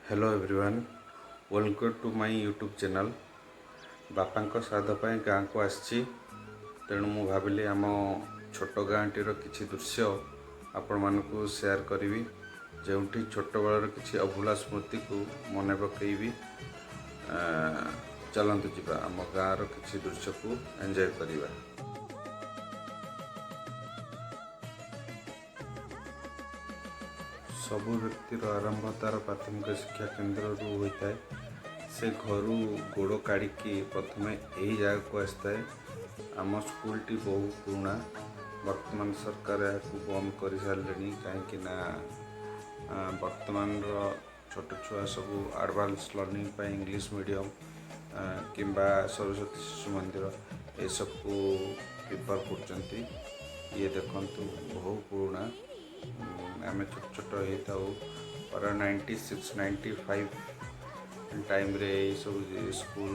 Hello everyone, welcome to my YouTube channel. बापा श्राद्ध पर गाँव को आसी तेणु मु भाविली आम छोट गाँटीर किसी दृश्य आपण मानक सेयार करी जो छोट बेलर किसी अभूला स्मृति को मन पकईबी। चलतु जा आम गाँव किसी दृश्य को एंजॉय करवा। सबु व्यक्तिर आरंभ तार प्राथमिक शिक्षा केन्द्र होता है। से घर गोड़ काढ़ी प्रथम यही जगह को आसता है। आम स्कूल टी बहु पुराणा, वर्तमान सरकार यहाँ बंद कर सारे कहीं वर्तमान छोट छुआ सब एडवांस लर्निंग पर इंग्लिश मीडियम किंबा सरस्वती शिशु मंदिर ये सब को प्रिफर कर। ये देखु बहु पुराणा आम छोट छोट होता पर 96-95 टाइम रे सब स्कूल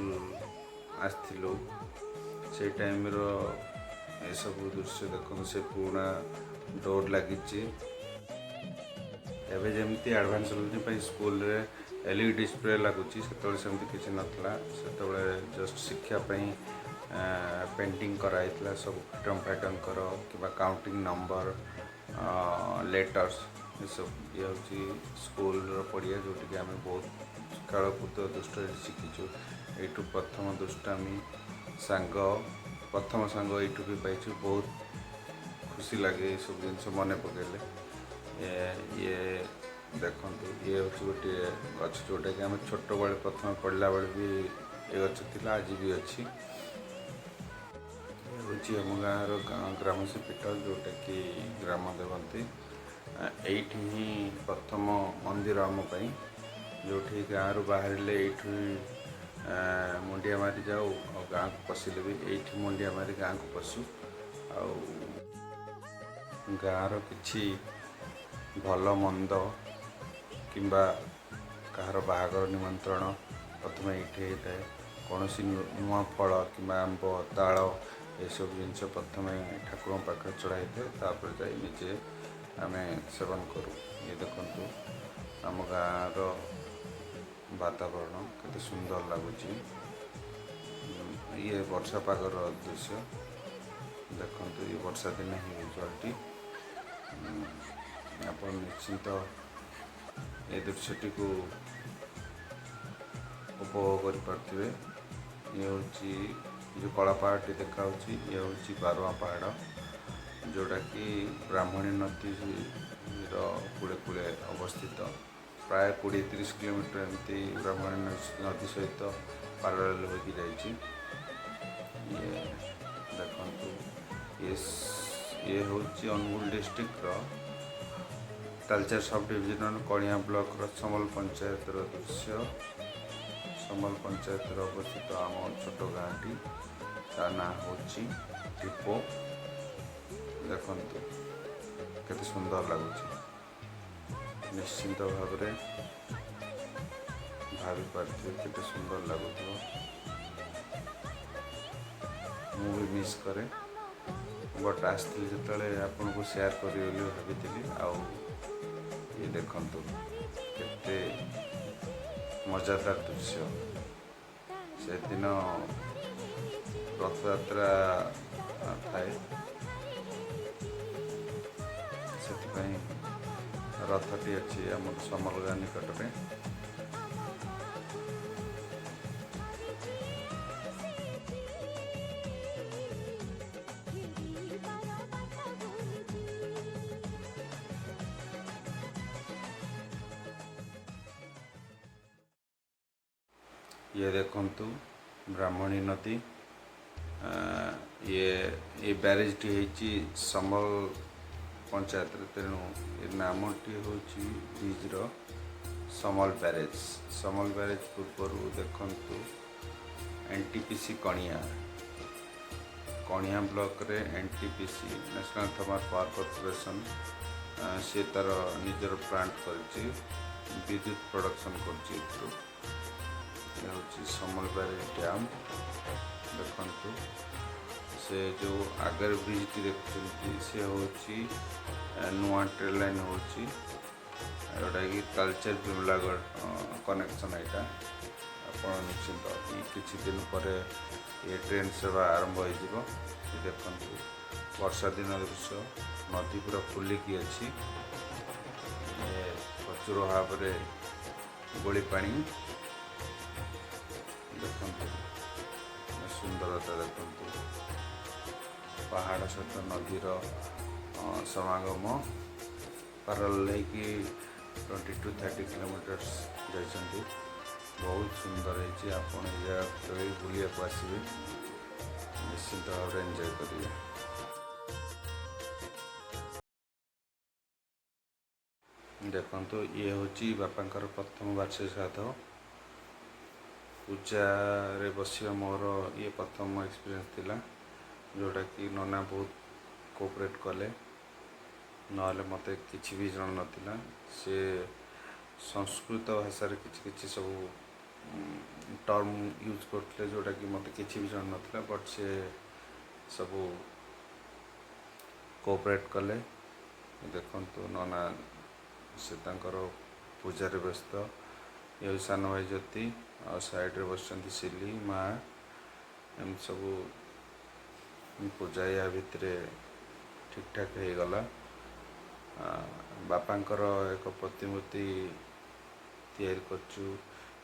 आसलु से टाइम रो ये सब दृश्य देख से पुराणा डोर लगी एवं जमी एडवांस लर्निंग स्कूल रे एलईडी डिस्प्ले लगुच से किसी नाला से जस्ट शिक्षापी पेंटिंग कराइला सब फ्रीडम फाइटर कर कि काउंटिंग नंबर लेटर्स ये सब ये हूँ स्कूल पड़िया जोटि आम बहुत खेलकूद दुष्ट शिखीचु। यू प्रथम दुष्टामी सांग प्रथम सांग यू भी पाई बहुत खुशी लगे ये सब जिन मन पकड़े। ये देखु ये हूँ गोटे गच जोटा कि आम छोट बड़े प्रथम पढ़ला बेले भी ये गच थी आज भी अच्छी। हूँ आम गाँव ग्राम हॉस्पिटल जोटा कि ग्राम देवंती एठी ही प्रथम मंदिर आमपाई जो गाँव बाहर मुंडिया मारी जाऊ गाँव को पशिले भी ये मुंडिया मारी गाँव को पशु गाँव किछि भल मंद किंबा कहार बाहागर निमंत्रण प्रथम ये होता है। कौन सी नुआ फल कि आंब ताल ये सब जिनस प्रथम ठाकुर पाखे चढ़ाई थापर जा निजे आम सेवन करूँ। ये देखु आम गाँव वातावरण केते सुंदर लगुच। ये वर्षा पागर दृश्य देखु ये वर्षा दिन ही भिजुआलटी आप निश्चिंत ये दृश्यटी को उपभोग कर। ये हूँ जो कला पहाड़ देखा ये हूँ बारुआ पहाड़ जोटा कि ब्राह्मणी नदी कूले कूले अवस्थित प्राय 20-30 किलोमीटर एमती ब्राह्मणी नदी सहित पाराल होगी जाइए। ये देखु ये हूँ Angul district Talcher sub division Kaniha block Samal panchayat दृश्य। समल पंचायत अवस्थित आम छोट गाँटी ता ना हूँ टीपो। देखु केते सुंदर लगुच। निश्चिंत भाव भावी पारे केते सुंदर लगुथ। मु भी मिस करे बट आसती जो आपन को शेयर करी भाभी आउ ये देखु केते मजादार दृश्य। से दिन रथयात्रा थाए से रथटी अच्छी आम समल गाँ निकट में। ये देखु ब्राह्मणी नदी ये बैरेज टी समल पंचायत तेणु ये नामटी हूँ ब्रिज्र समल बैरेज। समल बैरेज पूर्वर देखु एनटीपीसी कणिया कणिया ब्लॉक रे NTPC national thermal power corporation से तार निजर प्लांट कर विद्युत प्रोडक्शन कर समल बैरेज डैम। देखु से जो आगर ब्रिज की देखते से हूँ नुआ ट्रेन लाइन हूँ जोटा कि तालचेर विमलागढ़ कनेक्शन यहाँ आप निश्चिंत किसी दिन पर ये ट्रेन सेवा आरंभ हो देखु वर्षा दिन दृश्य नदी पूरा फुलिकी अच्छी प्रचुर भाव में गोली पानी देखु सुंदरता देखु पहाड़ सहित नदीर समागम पैरेलल कि 20 to 30 किलोमीटर्स जाइछन्ति बहुत सुंदर है आपन जगह बुलिया को आसबे निश्चिंत भाव में एंजॉय करेंगे। देखो ये हूँ बापांकर प्रथम वार्षिक श्राद्ध पूजा रे बसिया मोर ये प्रथम एक्सपीरियंस थिला जोटा कि नना बहुत कोऑपरेट कले नले मते किछि भी जन नथिला से संस्कृत भाषा किछि सब टर्म यूज करते जोटा कि मते किछि भी जन नथिला बट से सब कोऑपरेट कले देखंतु नना से तांकर पूजा रे व्यस्त ये सान भाई ज्योति और साइड रे बसचंती सिली माँ एम सब पूजा या भितर ठीक ठाक हो गला बापांकर एक प्रतिमूर्ति तैयारी करचु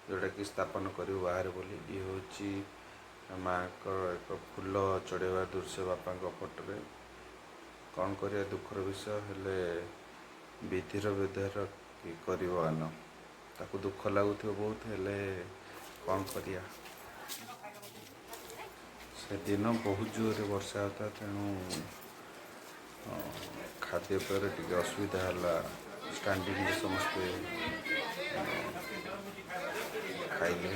जोटा कि स्थापन करू बाहर बोली ये हूँ माँ को एक फूल चढ़ेवा दृश्य बापा पटरे कौन करिया दुखर विषय हेले विधिर विधेयर कि करवान ताकू दुख लगुथ बहुत हेले कौन करिया से दिन बहुत जोर वर्षा होता तेणु खाद्यपेय टे असुविधा है स्टैंडिंग समस्ते खाइले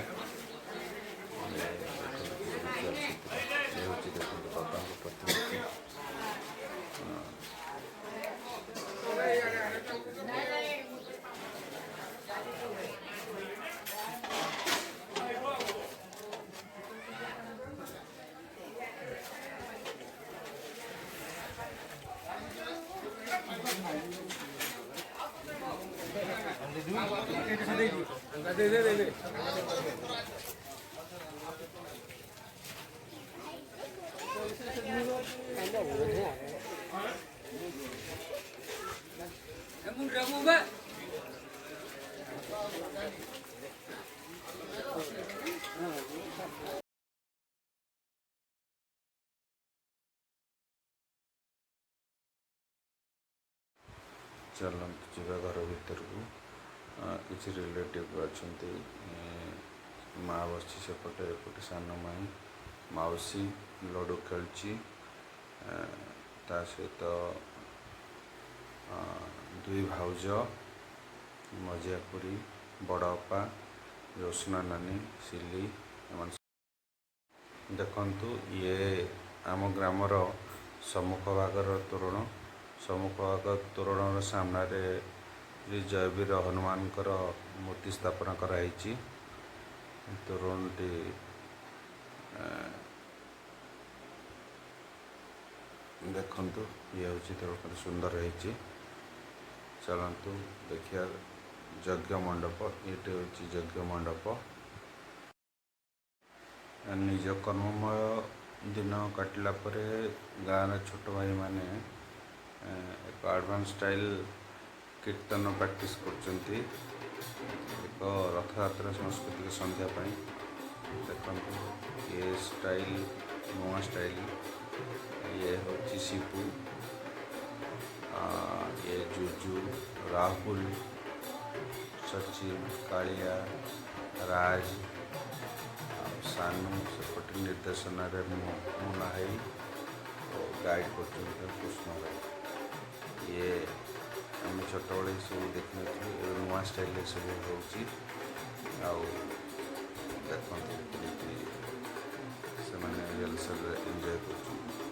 देखो बापा प्रतिमूर्ति चलते जा घर भर को किसी रिलेटिव अच्छा माँ बस सेपटे एपटे सान माई मौसी लडू खेलची ता सहित दुई भाउज मजिया खुरी बड़पा रोशना नानी सिली देखंतु ये आम ग्रामर सम्मुख भागर तोरण सम्मुख भाग तोरण सामने जयवीर हनुमान मूर्ति स्थापना कराई तोरणटी देखंतु ये हूँ तोरण सुंदर है चलतु देखिया यज्ञ मंडप ये हूँ यज्ञ मंडप निज कर्ममय दिन काटिला गाँव छोट भाई माने एक एडवांस स्टाइल कीर्तन प्रैक्टिस करचंती एक रथयात्रा सांस्कृतिक संध्या पाई देखो ये स्टाइल नुआ स्टाइल ये हूँ शिपू ये जुजू राहुल सचिन कालिया राज सानू सेपटे निर्देशन मुना गाइड कर कृष्ण भाई ये आम छोट बड़े सब देखी नुआ स्टाइल सब हो देखते से रिहर्सल एंजॉय कर